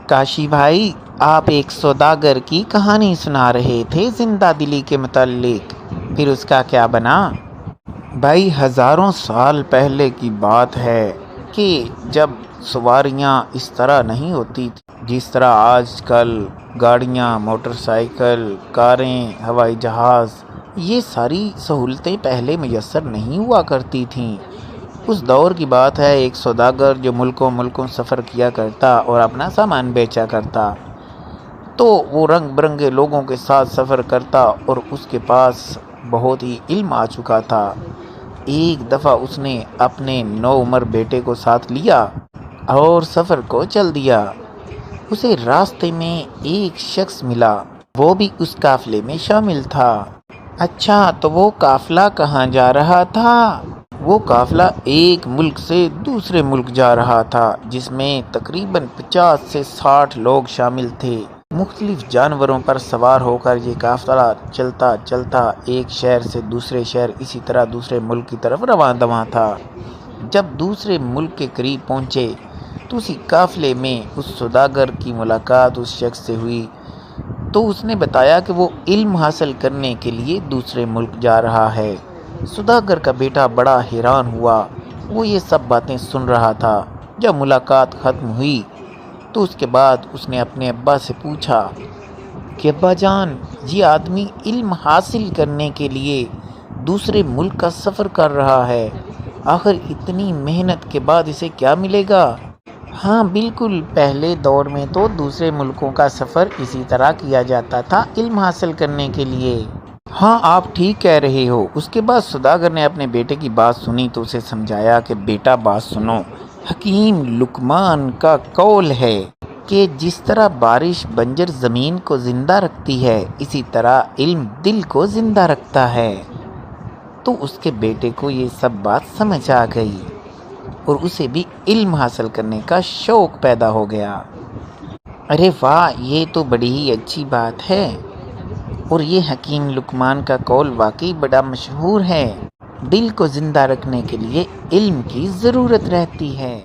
کاشی بھائی، آپ ایک سوداگر کی کہانی سنا رہے تھے زندہ دلی کے متعلق، پھر اس کا کیا بنا؟ بھائی، ہزاروں سال پہلے کی بات ہے کہ جب سواریاں اس طرح نہیں ہوتی تھیں جس طرح آج کل گاڑیاں، موٹر سائیکل، کاریں، ہوائی جہاز، یہ ساری سہولتیں پہلے میسر نہیں ہوا کرتی تھیں۔ اس دور کی بات ہے، ایک سوداگر جو ملکوں سفر کیا کرتا اور اپنا سامان بیچا کرتا، تو وہ رنگ برنگے لوگوں کے ساتھ سفر کرتا اور اس کے پاس بہت ہی علم آ چکا تھا۔ ایک دفعہ اس نے اپنے نوعمر بیٹے کو ساتھ لیا اور سفر کو چل دیا۔ اسے راستے میں ایک شخص ملا، وہ بھی اس قافلے میں شامل تھا۔ اچھا، تو وہ قافلہ کہاں جا رہا تھا؟ وہ قافلہ ایک ملک سے دوسرے ملک جا رہا تھا، جس میں تقریباً 50 سے 60 لوگ شامل تھے۔ مختلف جانوروں پر سوار ہو کر یہ قافلہ چلتا چلتا ایک شہر سے دوسرے شہر، اسی طرح دوسرے ملک کی طرف رواں دواں تھا۔ جب دوسرے ملک کے قریب پہنچے تو اسی قافلے میں اس سوداگر کی ملاقات اس شخص سے ہوئی، تو اس نے بتایا کہ وہ علم حاصل کرنے کے لیے دوسرے ملک جا رہا ہے۔ سوداگر کا بیٹا بڑا حیران ہوا، وہ یہ سب باتیں سن رہا تھا۔ جب ملاقات ختم ہوئی تو اس کے بعد اس نے اپنے ابا سے پوچھا کہ ابا جان، یہ آدمی علم حاصل کرنے کے لیے دوسرے ملک کا سفر کر رہا ہے، آخر اتنی محنت کے بعد اسے کیا ملے گا؟ ہاں بالکل، پہلے دور میں تو دوسرے ملکوں کا سفر اسی طرح کیا جاتا تھا علم حاصل کرنے کے لیے۔ ہاں، آپ ٹھیک کہہ رہے ہو۔ اس کے بعد سوداگر نے اپنے بیٹے کی بات سنی تو اسے سمجھایا کہ بیٹا بات سنو، حکیم لقمان کا قول ہے کہ جس طرح بارش بنجر زمین کو زندہ رکھتی ہے، اسی طرح علم دل کو زندہ رکھتا ہے۔ تو اس کے بیٹے کو یہ سب بات سمجھ آ گئی اور اسے بھی علم حاصل کرنے کا شوق پیدا ہو گیا۔ ارے واہ، یہ تو بڑی ہی اچھی بات ہے، اور یہ حکیم لقمان کا قول واقعی بڑا مشہور ہے۔ دل کو زندہ رکھنے کے لیے علم کی ضرورت رہتی ہے۔